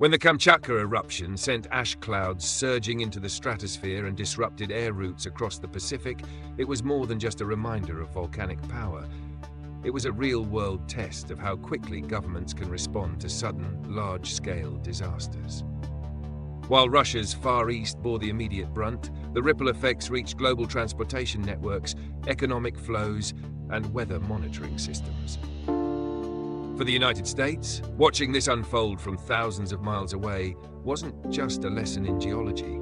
When the Kamchatka eruption sent ash clouds surging into the stratosphere and disrupted air routes across the Pacific, it was more than just a reminder of volcanic power. It was a real-world test of how quickly governments can respond to sudden, large-scale disasters. While Russia's Far East bore the immediate brunt, the ripple effects reached global transportation networks, economic flows, and weather monitoring systems. For the United States, watching this unfold from thousands of miles away wasn't just a lesson in geology.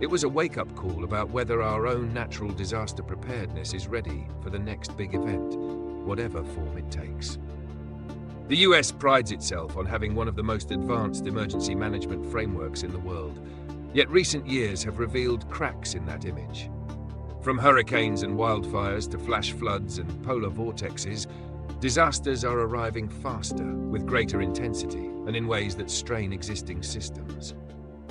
It was a wake-up call about whether our own natural disaster preparedness is ready for the next big event, whatever form it takes. The US prides itself on having one of the most advanced emergency management frameworks in the world, yet recent years have revealed cracks in that image. From hurricanes and wildfires to flash floods and polar vortexes, disasters are arriving faster, with greater intensity, and in ways that strain existing systems.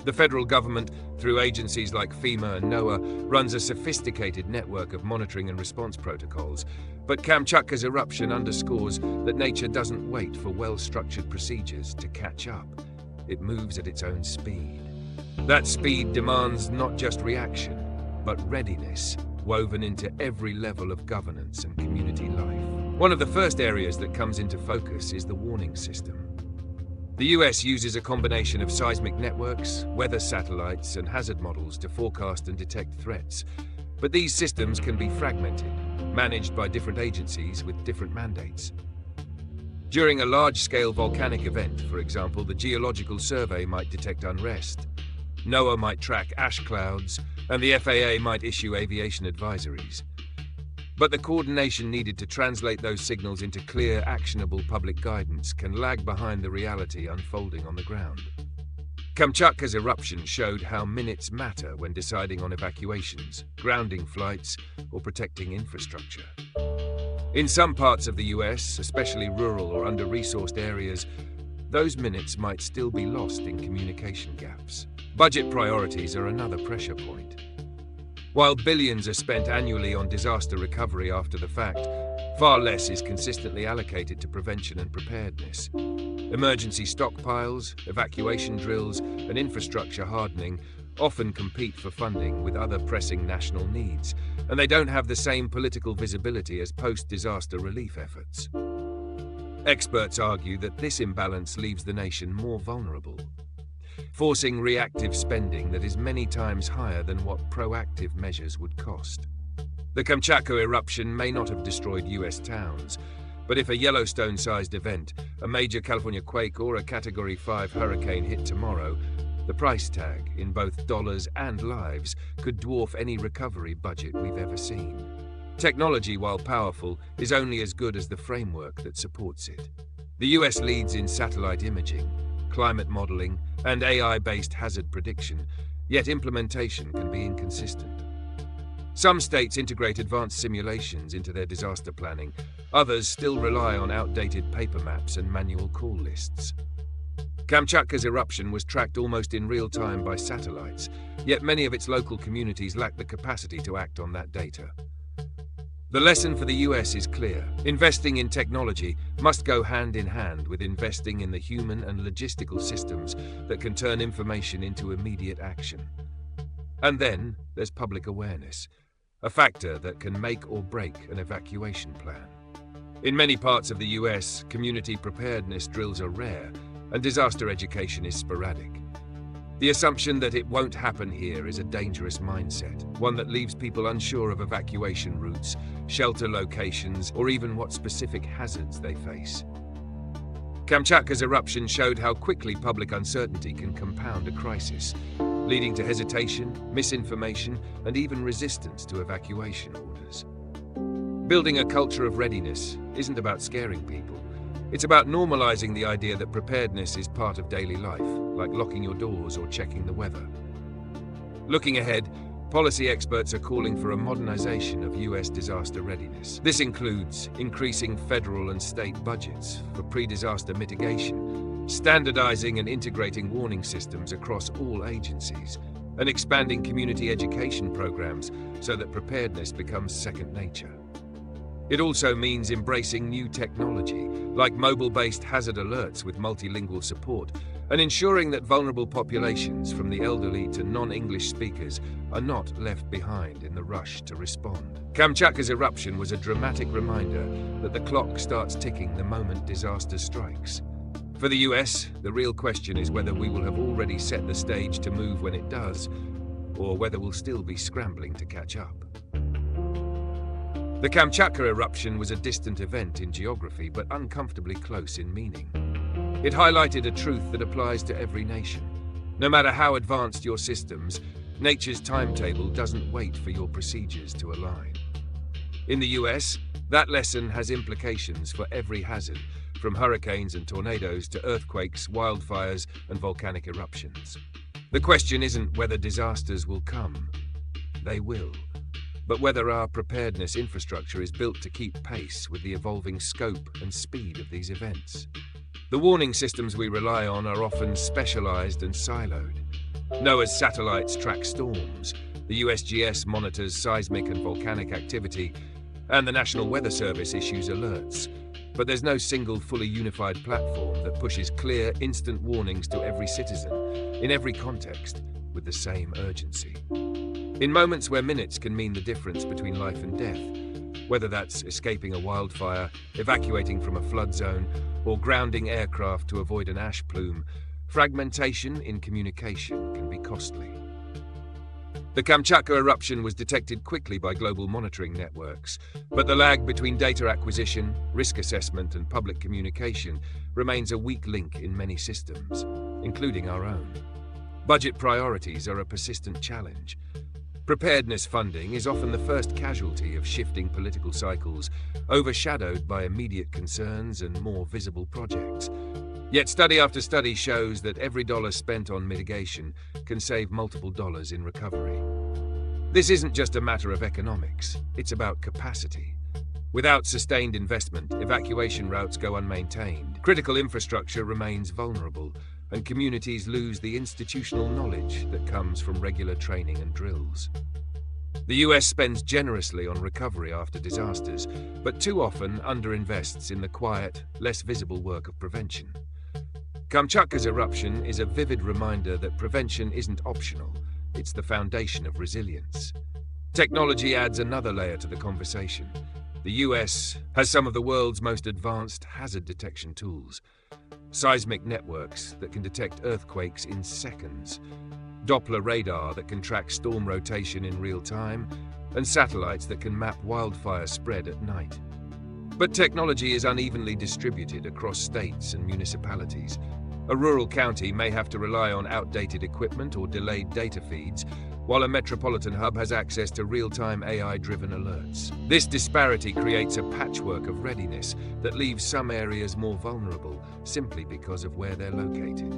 The federal government, through agencies like FEMA and NOAA, runs a sophisticated network of monitoring and response protocols, but Kamchatka's eruption underscores that nature doesn't wait for well-structured procedures to catch up. It moves at its own speed. That speed demands not just reaction, but readiness, woven into every level of governance and community life. One of the first areas that comes into focus is the warning system. The US uses a combination of seismic networks, weather satellites, and hazard models to forecast and detect threats. But these systems can be fragmented, managed by different agencies with different mandates. During a large-scale volcanic event, for example, the Geological Survey might detect unrest. NOAA might track ash clouds, and the FAA might issue aviation advisories. But the coordination needed to translate those signals into clear, actionable public guidance can lag behind the reality unfolding on the ground. Kamchatka's eruption showed how minutes matter when deciding on evacuations, grounding flights, or protecting infrastructure. In some parts of the US, especially rural or under-resourced areas, those minutes might still be lost in communication gaps. Budget priorities are another pressure point. While billions are spent annually on disaster recovery after the fact, far less is consistently allocated to prevention and preparedness. Emergency stockpiles, evacuation drills, and infrastructure hardening often compete for funding with other pressing national needs, and they don't have the same political visibility as post-disaster relief efforts. Experts argue that this imbalance leaves the nation more vulnerable, forcing reactive spending that is many times higher than what proactive measures would cost. The Kamchatka eruption may not have destroyed US towns, but if a Yellowstone-sized event, a major California quake, or a Category 5 hurricane hit tomorrow, the price tag, in both dollars and lives, could dwarf any recovery budget we've ever seen. Technology, while powerful, is only as good as the framework that supports it. The US leads in satellite imaging, climate modeling, and AI-based hazard prediction, yet implementation can be inconsistent. Some states integrate advanced simulations into their disaster planning. Others still rely on outdated paper maps and manual call lists. Kamchatka's eruption was tracked almost in real time by satellites, yet many of its local communities lack the capacity to act on that data. The lesson for the US is clear. Investing in technology must go hand in hand with investing in the human and logistical systems that can turn information into immediate action. And then there's public awareness, a factor that can make or break an evacuation plan. In many parts of the US, community preparedness drills are rare, and disaster education is sporadic. The assumption that it won't happen here is a dangerous mindset, one that leaves people unsure of evacuation routes, shelter locations, or even what specific hazards they face. Kamchatka's eruption showed how quickly public uncertainty can compound a crisis, leading to hesitation, misinformation, and even resistance to evacuation orders. Building a culture of readiness isn't about scaring people. It's about normalizing the idea that preparedness is part of daily life, like locking your doors or checking the weather. Looking ahead, policy experts are calling for a modernization of US disaster readiness. This includes increasing federal and state budgets for pre-disaster mitigation, standardizing and integrating warning systems across all agencies, and expanding community education programs so that preparedness becomes second nature. It also means embracing new technology, like mobile-based hazard alerts with multilingual support, and ensuring that vulnerable populations, from the elderly to non-English speakers, are not left behind in the rush to respond. Kamchatka's eruption was a dramatic reminder that the clock starts ticking the moment disaster strikes. For the US, the real question is whether we will have already set the stage to move when it does, or whether we'll still be scrambling to catch up. The Kamchatka eruption was a distant event in geography, but uncomfortably close in meaning. It highlighted a truth that applies to every nation. No matter how advanced your systems, nature's timetable doesn't wait for your procedures to align. In the US, that lesson has implications for every hazard, from hurricanes and tornadoes to earthquakes, wildfires, and volcanic eruptions. The question isn't whether disasters will come. They will. But whether our preparedness infrastructure is built to keep pace with the evolving scope and speed of these events. The warning systems we rely on are often specialized and siloed. NOAA's satellites track storms, the USGS monitors seismic and volcanic activity, and the National Weather Service issues alerts. But there's no single fully unified platform that pushes clear, instant warnings to every citizen, in every context, with the same urgency. In moments where minutes can mean the difference between life and death, whether that's escaping a wildfire, evacuating from a flood zone, or grounding aircraft to avoid an ash plume, fragmentation in communication can be costly. The Kamchatka eruption was detected quickly by global monitoring networks, but the lag between data acquisition, risk assessment, and public communication remains a weak link in many systems, including our own. Budget priorities are a persistent challenge. Preparedness funding is often the first casualty of shifting political cycles, overshadowed by immediate concerns and more visible projects. Yet study after study shows that every dollar spent on mitigation can save multiple dollars in recovery. This isn't just a matter of economics, it's about capacity. Without sustained investment, evacuation routes go unmaintained, critical infrastructure remains vulnerable, and communities lose the institutional knowledge that comes from regular training and drills. The US spends generously on recovery after disasters, but too often underinvests in the quiet, less visible work of prevention. Kamchatka's eruption is a vivid reminder that prevention isn't optional, it's the foundation of resilience. Technology adds another layer to the conversation. The US has some of the world's most advanced hazard detection tools. Seismic networks that can detect earthquakes in seconds, Doppler radar that can track storm rotation in real time, and satellites that can map wildfire spread at night. But technology is unevenly distributed across states and municipalities. A rural county may have to rely on outdated equipment or delayed data feeds, while a metropolitan hub has access to real-time AI-driven alerts. This disparity creates a patchwork of readiness that leaves some areas more vulnerable simply because of where they're located.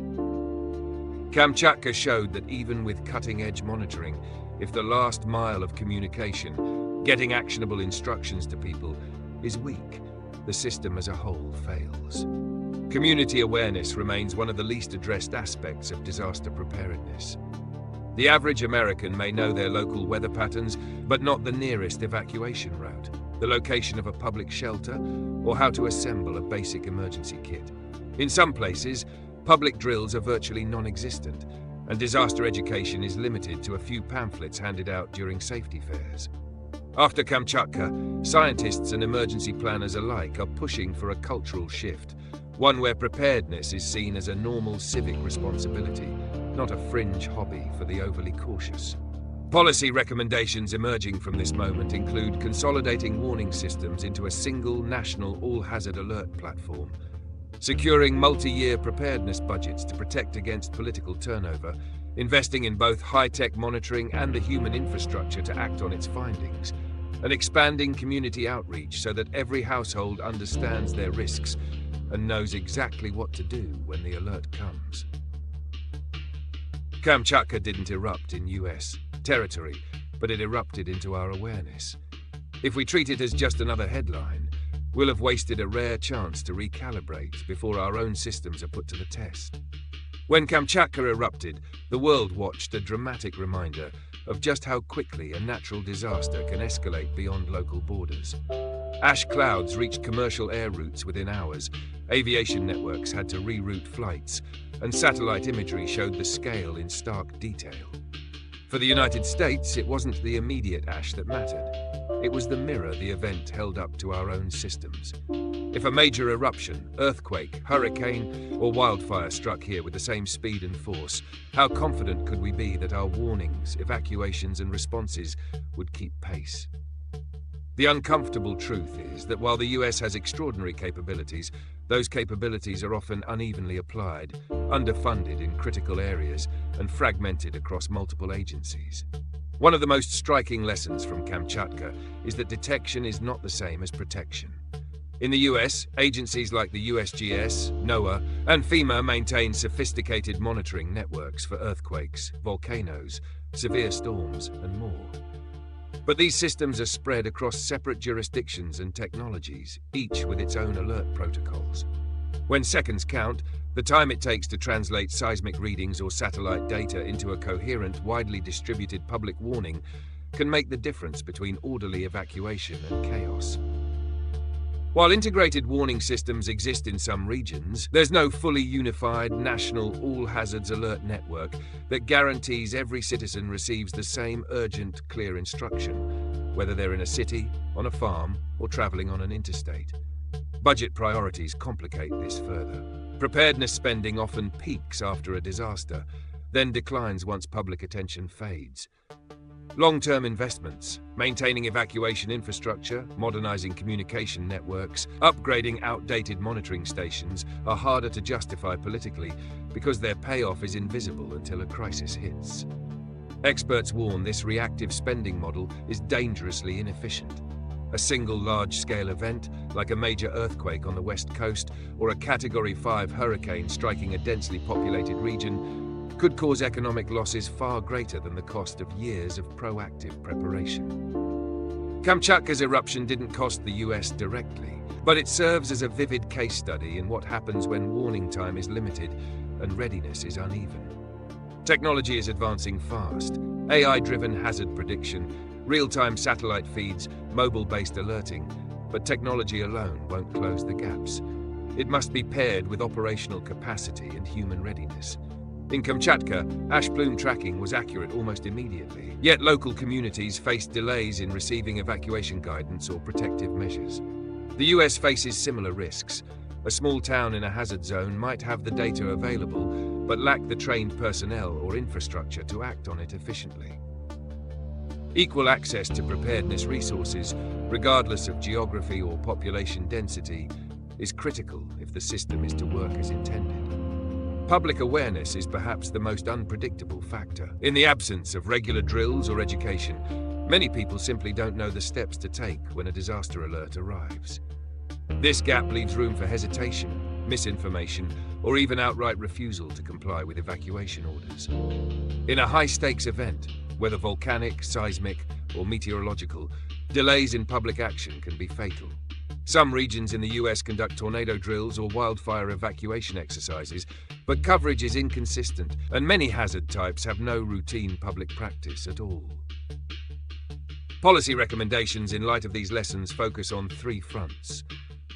Kamchatka showed that even with cutting-edge monitoring, if the last mile of communication, getting actionable instructions to people, is weak, the system as a whole fails. Community awareness remains one of the least addressed aspects of disaster preparedness. The average American may know their local weather patterns, but not the nearest evacuation route, the location of a public shelter, or how to assemble a basic emergency kit. In some places, public drills are virtually non-existent, and disaster education is limited to a few pamphlets handed out during safety fairs. After Kamchatka, scientists and emergency planners alike are pushing for a cultural shift, one where preparedness is seen as a normal civic responsibility, not a fringe hobby for the overly cautious. Policy recommendations emerging from this moment include consolidating warning systems into a single national all-hazard alert platform, securing multi-year preparedness budgets to protect against political turnover, investing in both high-tech monitoring and the human infrastructure to act on its findings, and expanding community outreach so that every household understands their risks and knows exactly what to do when the alert comes. Kamchatka didn't erupt in US territory, but it erupted into our awareness. If we treat it as just another headline, we'll have wasted a rare chance to recalibrate before our own systems are put to the test. When Kamchatka erupted, the world watched a dramatic reminder of just how quickly a natural disaster can escalate beyond local borders. Ash clouds reached commercial air routes within hours, aviation networks had to reroute flights, and satellite imagery showed the scale in stark detail. For the United States, it wasn't the immediate ash that mattered. It was the mirror the event held up to our own systems. If a major eruption, earthquake, hurricane, or wildfire struck here with the same speed and force, how confident could we be that our warnings, evacuations, and responses would keep pace? The uncomfortable truth is that while the US has extraordinary capabilities, those capabilities are often unevenly applied, underfunded in critical areas, and fragmented across multiple agencies. One of the most striking lessons from Kamchatka is that detection is not the same as protection. In the US, agencies like the USGS, NOAA, and FEMA maintain sophisticated monitoring networks for earthquakes, volcanoes, severe storms, and more. But these systems are spread across separate jurisdictions and technologies, each with its own alert protocols. When seconds count, the time it takes to translate seismic readings or satellite data into a coherent, widely distributed public warning can make the difference between orderly evacuation and chaos. While integrated warning systems exist in some regions, there's no fully unified national all-hazards alert network that guarantees every citizen receives the same urgent, clear instruction, whether they're in a city, on a farm, or traveling on an interstate. Budget priorities complicate this further. Preparedness spending often peaks after a disaster, then declines once public attention fades. Long-term investments, maintaining evacuation infrastructure, modernizing communication networks, upgrading outdated monitoring stations are harder to justify politically because their payoff is invisible until a crisis hits. Experts warn this reactive spending model is dangerously inefficient. A single large-scale event, like a major earthquake on the West Coast or a Category 5 hurricane striking a densely populated region, could cause economic losses far greater than the cost of years of proactive preparation. Kamchatka's eruption didn't cost the US directly, but it serves as a vivid case study in what happens when warning time is limited and readiness is uneven. Technology is advancing fast. AI-driven hazard prediction, real-time satellite feeds, mobile-based alerting, but technology alone won't close the gaps. It must be paired with operational capacity and human readiness. In Kamchatka, ash plume tracking was accurate almost immediately, yet local communities faced delays in receiving evacuation guidance or protective measures. The US faces similar risks. A small town in a hazard zone might have the data available, but lack the trained personnel or infrastructure to act on it efficiently. Equal access to preparedness resources, regardless of geography or population density, is critical if the system is to work as intended. Public awareness is perhaps the most unpredictable factor. In the absence of regular drills or education, many people simply don't know the steps to take when a disaster alert arrives. This gap leaves room for hesitation, misinformation, or even outright refusal to comply with evacuation orders. In a high-stakes event, whether volcanic, seismic, or meteorological, delays in public action can be fatal. Some regions in the US conduct tornado drills or wildfire evacuation exercises, but coverage is inconsistent, and many hazard types have no routine public practice at all. Policy recommendations in light of these lessons focus on three fronts: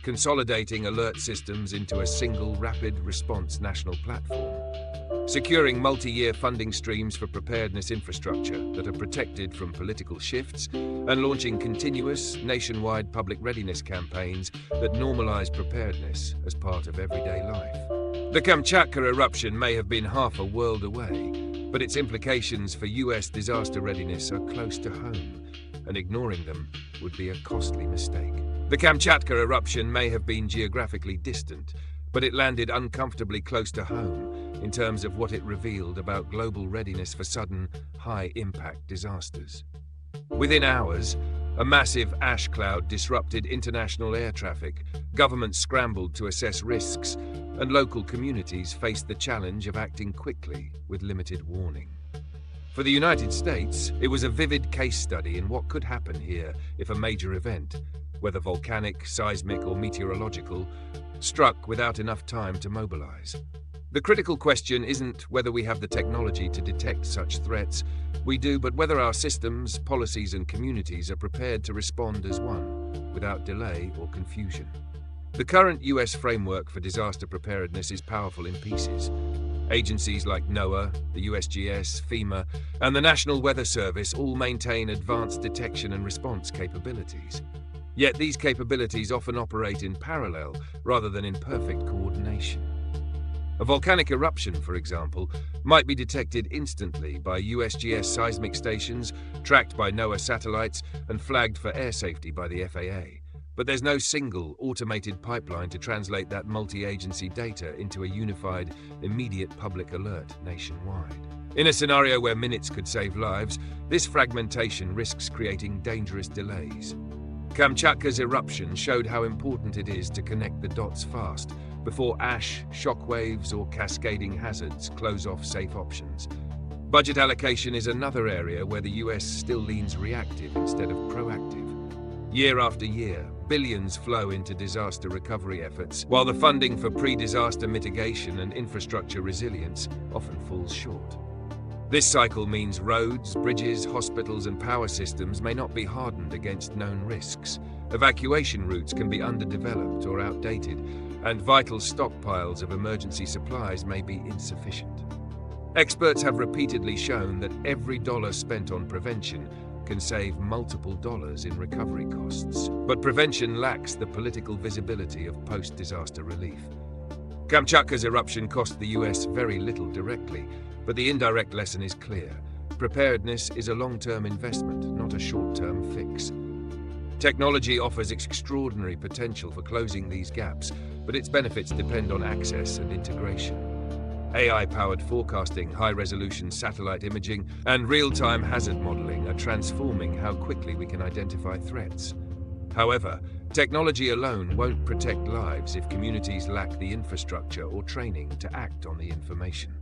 consolidating alert systems into a single rapid response national platform, securing multi-year funding streams for preparedness infrastructure that are protected from political shifts, and launching continuous, nationwide public readiness campaigns that normalize preparedness as part of everyday life. The Kamchatka eruption may have been half a world away, but its implications for US disaster readiness are close to home, and ignoring them would be a costly mistake. The Kamchatka eruption may have been geographically distant, but it landed uncomfortably close to home in terms of what it revealed about global readiness for sudden, high-impact disasters. Within hours, a massive ash cloud disrupted international air traffic, governments scrambled to assess risks, and local communities faced the challenge of acting quickly with limited warning. For the United States, it was a vivid case study in what could happen here if a major event, whether volcanic, seismic, or meteorological, struck without enough time to mobilize. The critical question isn't whether we have the technology to detect such threats. We do, but whether our systems, policies, and communities are prepared to respond as one. without delay or confusion. The current US framework for disaster preparedness is powerful in pieces. Agencies like NOAA, the USGS, FEMA, and the National Weather Service all maintain advanced detection and response capabilities. Yet these capabilities often operate in parallel rather than in perfect coordination. A volcanic eruption, for example, might be detected instantly by USGS seismic stations, tracked by NOAA satellites, and flagged for air safety by the FAA. But there's no single, automated pipeline to translate that multi-agency data into a unified, immediate public alert nationwide. In a scenario where minutes could save lives, this fragmentation risks creating dangerous delays. Kamchatka's eruption showed how important it is to connect the dots fast, before ash, shockwaves, or cascading hazards close off safe options. Budget allocation is another area where the US still leans reactive instead of proactive. Year after year, billions flow into disaster recovery efforts, while the funding for pre-disaster mitigation and infrastructure resilience often falls short. This cycle means roads, bridges, hospitals, and power systems may not be hardened against known risks. Evacuation routes can be underdeveloped or outdated, and vital stockpiles of emergency supplies may be insufficient. Experts have repeatedly shown that every dollar spent on prevention can save multiple dollars in recovery costs. But prevention lacks the political visibility of post-disaster relief. Kamchatka's eruption cost the US very little directly, but the indirect lesson is clear. Preparedness is a long-term investment, not a short-term fix. Technology offers extraordinary potential for closing these gaps, but its benefits depend on access and integration. AI-powered forecasting, high-resolution satellite imaging, and real-time hazard modeling are transforming how quickly we can identify threats. However, technology alone won't protect lives if communities lack the infrastructure or training to act on the information.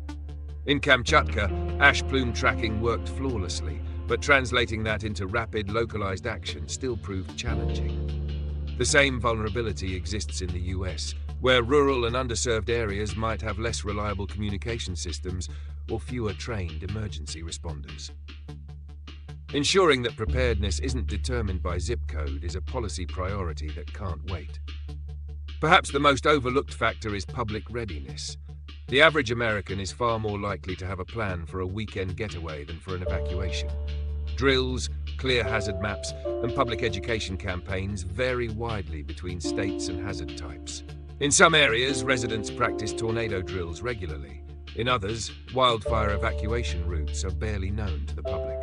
In Kamchatka, ash plume tracking worked flawlessly, but translating that into rapid, localized action still proved challenging. The same vulnerability exists in the US, where rural and underserved areas might have less reliable communication systems or fewer trained emergency responders. Ensuring that preparedness isn't determined by zip code is a policy priority that can't wait. Perhaps the most overlooked factor is public readiness. The average American is far more likely to have a plan for a weekend getaway than for an evacuation. Drills, clear hazard maps, and public education campaigns vary widely between states and hazard types. In some areas, residents practice tornado drills regularly. In others, wildfire evacuation routes are barely known to the public.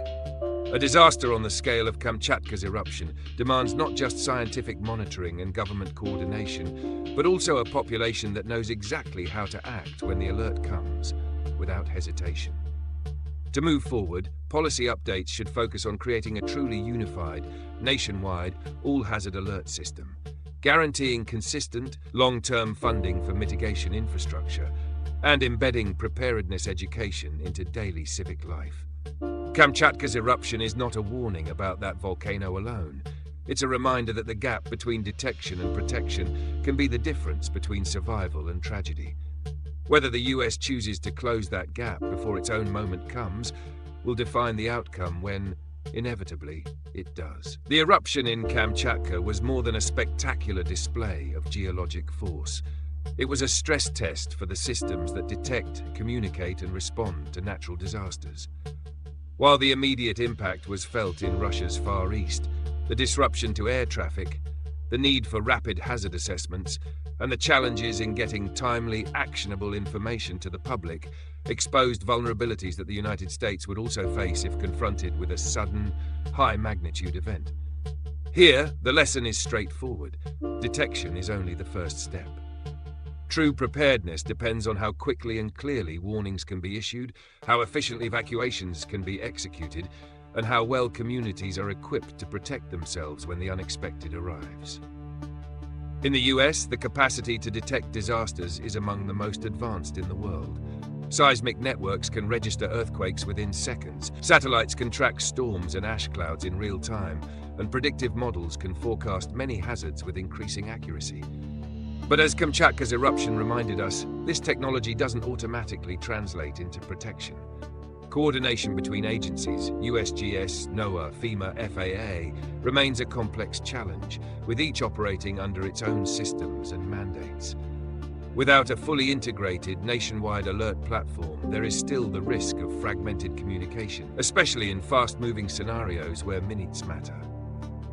A disaster on the scale of Kamchatka's eruption demands not just scientific monitoring and government coordination, but also a population that knows exactly how to act when the alert comes, without hesitation. To move forward, policy updates should focus on creating a truly unified, nationwide, all-hazard alert system, guaranteeing consistent, long-term funding for mitigation infrastructure, and embedding preparedness education into daily civic life. Kamchatka's eruption is not a warning about that volcano alone. It's a reminder that the gap between detection and protection can be the difference between survival and tragedy. Whether the US chooses to close that gap before its own moment comes will define the outcome when, inevitably, it does. The eruption in Kamchatka was more than a spectacular display of geologic force. It was a stress test for the systems that detect, communicate, and respond to natural disasters. While the immediate impact was felt in Russia's Far East, the disruption to air traffic, the need for rapid hazard assessments, and the challenges in getting timely, actionable information to the public exposed vulnerabilities that the United States would also face if confronted with a sudden, high-magnitude event. Here, the lesson is straightforward. Detection is only the first step. True preparedness depends on how quickly and clearly warnings can be issued, how efficiently evacuations can be executed, and how well communities are equipped to protect themselves when the unexpected arrives. In the US, the capacity to detect disasters is among the most advanced in the world. Seismic networks can register earthquakes within seconds, satellites can track storms and ash clouds in real time, and predictive models can forecast many hazards with increasing accuracy. But as Kamchatka's eruption reminded us, this technology doesn't automatically translate into protection. Coordination between agencies, USGS, NOAA, FEMA, FAA, remains a complex challenge, with each operating under its own systems and mandates. Without a fully integrated nationwide alert platform, there is still the risk of fragmented communication, especially in fast-moving scenarios where minutes matter.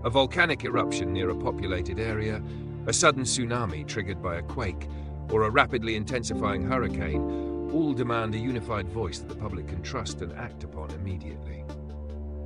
A volcanic eruption near a populated area, a sudden tsunami triggered by a quake, or a rapidly intensifying hurricane all demand a unified voice that the public can trust and act upon immediately.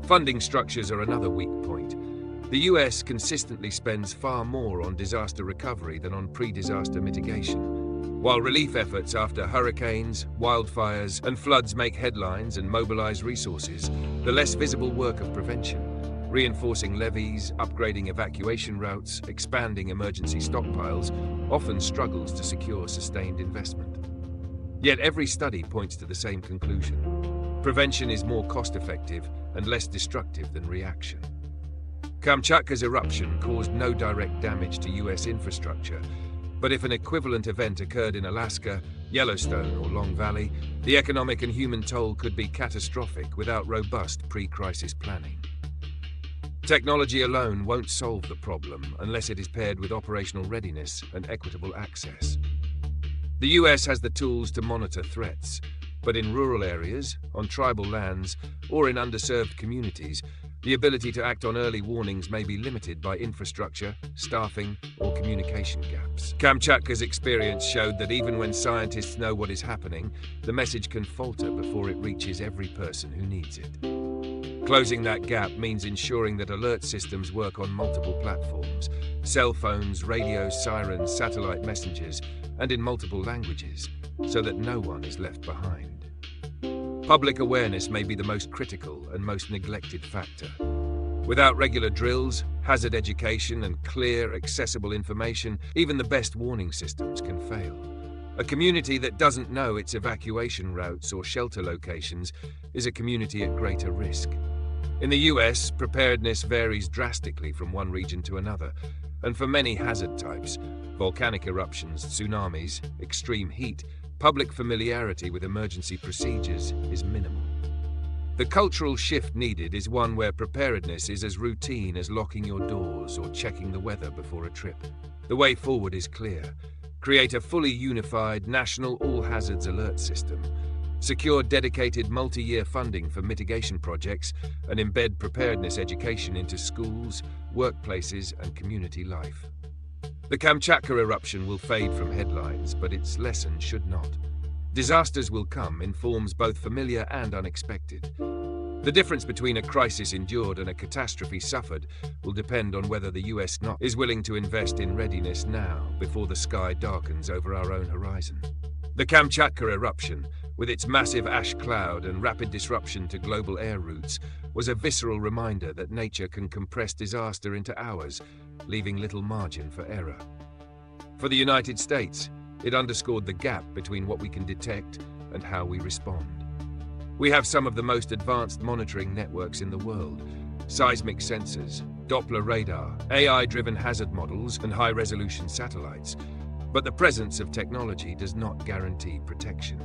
Funding structures are another weak point. The US consistently spends far more on disaster recovery than on pre-disaster mitigation. While relief efforts after hurricanes, wildfires, and floods make headlines and mobilize resources, the less visible work of prevention, reinforcing levees, upgrading evacuation routes, expanding emergency stockpiles, often struggles to secure sustained investment. Yet every study points to the same conclusion. Prevention is more cost-effective and less destructive than reaction. Kamchatka's eruption caused no direct damage to US infrastructure, but if an equivalent event occurred in Alaska, Yellowstone, or Long Valley, the economic and human toll could be catastrophic without robust pre-crisis planning. Technology alone won't solve the problem unless it is paired with operational readiness and equitable access. The US has the tools to monitor threats, but in rural areas, on tribal lands, or in underserved communities, the ability to act on early warnings may be limited by infrastructure, staffing, or communication gaps. Kamchatka's experience showed that even when scientists know what is happening, the message can falter before it reaches every person who needs it. Closing that gap means ensuring that alert systems work on multiple platforms, cell phones, radios, sirens, satellite messengers, and in multiple languages, so that no one is left behind. Public awareness may be the most critical and most neglected factor. Without regular drills, hazard education, and clear, accessible information, even the best warning systems can fail. A community that doesn't know its evacuation routes or shelter locations is a community at greater risk. In the US, preparedness varies drastically from one region to another, and for many hazard types, volcanic eruptions, tsunamis, extreme heat, public familiarity with emergency procedures is minimal. The cultural shift needed is one where preparedness is as routine as locking your doors or checking the weather before a trip. The way forward is clear. Create a fully unified national all-hazards alert system. Secure dedicated multi-year funding for mitigation projects and embed preparedness education into schools, workplaces, and community life. The Kamchatka eruption will fade from headlines, but its lesson should not. Disasters will come in forms both familiar and unexpected. The difference between a crisis endured and a catastrophe suffered will depend on whether the US is willing to invest in readiness now before the sky darkens over our own horizon. The Kamchatka eruption, with its massive ash cloud and rapid disruption to global air routes, was a visceral reminder that nature can compress disaster into hours, leaving little margin for error. For the United States, it underscored the gap between what we can detect and how we respond. We have some of the most advanced monitoring networks in the world: seismic sensors, Doppler radar, AI-driven hazard models, and high-resolution satellites. But the presence of technology does not guarantee protection.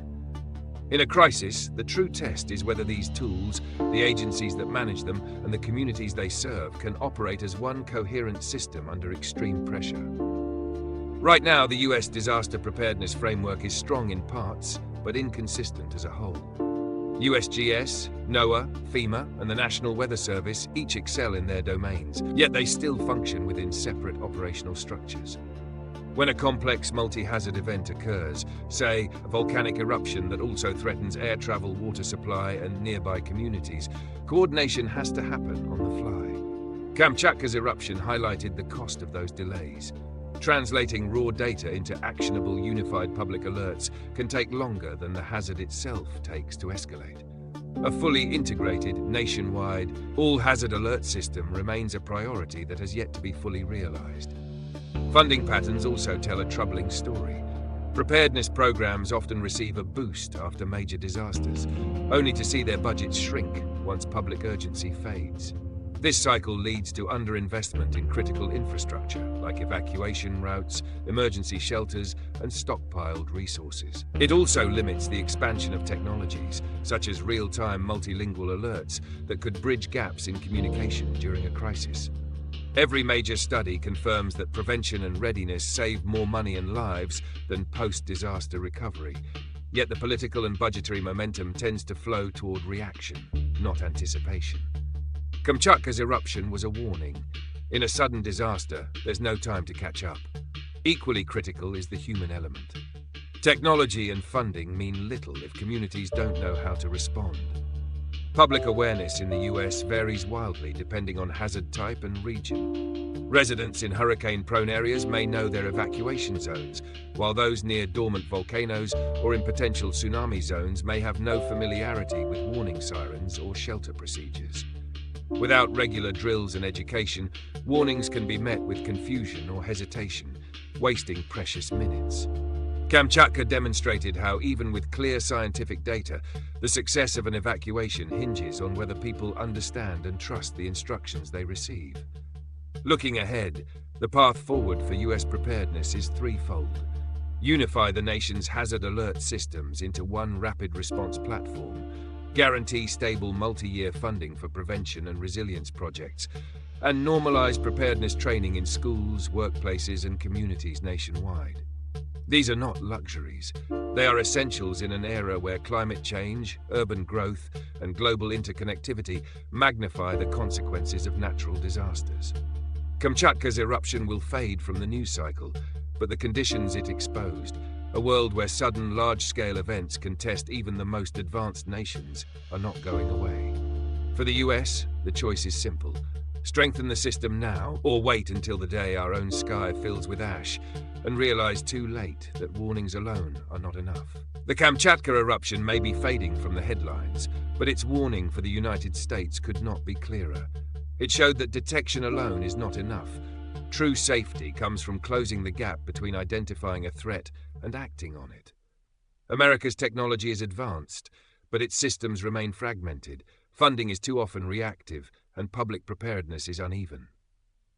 In a crisis, the true test is whether these tools, the agencies that manage them, and the communities they serve can operate as one coherent system under extreme pressure. Right now, the US disaster preparedness framework is strong in parts, but inconsistent as a whole. USGS, NOAA, FEMA, and the National Weather Service each excel in their domains, yet they still function within separate operational structures. When a complex multi-hazard event occurs, say a volcanic eruption that also threatens air travel, water supply, and nearby communities, coordination has to happen on the fly. Kamchatka's eruption highlighted the cost of those delays. Translating raw data into actionable unified public alerts can take longer than the hazard itself takes to escalate. A fully integrated, nationwide, all-hazard alert system remains a priority that has yet to be fully realized. Funding patterns also tell a troubling story. Preparedness programs often receive a boost after major disasters, only to see their budgets shrink once public urgency fades. This cycle leads to underinvestment in critical infrastructure, like evacuation routes, emergency shelters, and stockpiled resources. It also limits the expansion of technologies, such as real-time multilingual alerts that could bridge gaps in communication during a crisis. Every major study confirms that prevention and readiness save more money and lives than post-disaster recovery. Yet the political and budgetary momentum tends to flow toward reaction, not anticipation. Kamchatka's eruption was a warning. In a sudden disaster, there's no time to catch up. Equally critical is the human element. Technology and funding mean little if communities don't know how to respond. Public awareness in the US varies wildly depending on hazard type and region. Residents in hurricane-prone areas may know their evacuation zones, while those near dormant volcanoes or in potential tsunami zones may have no familiarity with warning sirens or shelter procedures. Without regular drills and education, warnings can be met with confusion or hesitation, wasting precious minutes. Kamchatka demonstrated how, even with clear scientific data, the success of an evacuation hinges on whether people understand and trust the instructions they receive. Looking ahead, the path forward for US preparedness is threefold. Unify the nation's hazard alert systems into one rapid response platform, guarantee stable multi-year funding for prevention and resilience projects, and normalize preparedness training in schools, workplaces, and communities nationwide. These are not luxuries. They are essentials in an era where climate change, urban growth, and global interconnectivity magnify the consequences of natural disasters. Kamchatka's eruption will fade from the news cycle, but the conditions it exposed, a world where sudden, large-scale events can test even the most advanced nations, are not going away. For the US, the choice is simple. Strengthen the system now, or wait until the day our own sky fills with ash, and realize too late that warnings alone are not enough. The Kamchatka eruption may be fading from the headlines, but its warning for the United States could not be clearer. It showed that detection alone is not enough. True safety comes from closing the gap between identifying a threat and acting on it. America's technology is advanced, but its systems remain fragmented, funding is too often reactive, and public preparedness is uneven.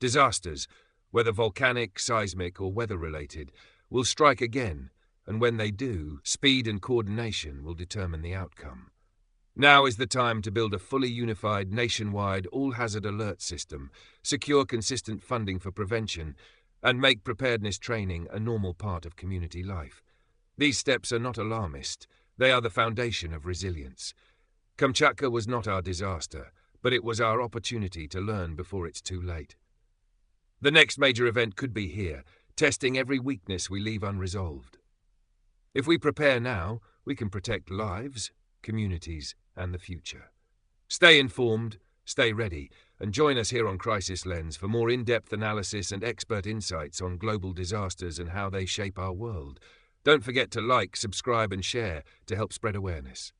Disasters, whether volcanic, seismic, or weather-related, will strike again, and when they do, speed and coordination will determine the outcome. Now is the time to build a fully unified, nationwide, all-hazard alert system, secure consistent funding for prevention, and make preparedness training a normal part of community life. These steps are not alarmist. They are the foundation of resilience. Kamchatka was not our disaster, but it was our opportunity to learn before it's too late. The next major event could be here, testing every weakness we leave unresolved. If we prepare now, we can protect lives, communities, and the future. Stay informed, stay ready, and join us here on Crisis Lens for more in-depth analysis and expert insights on global disasters and how they shape our world. Don't forget to like, subscribe, and share to help spread awareness.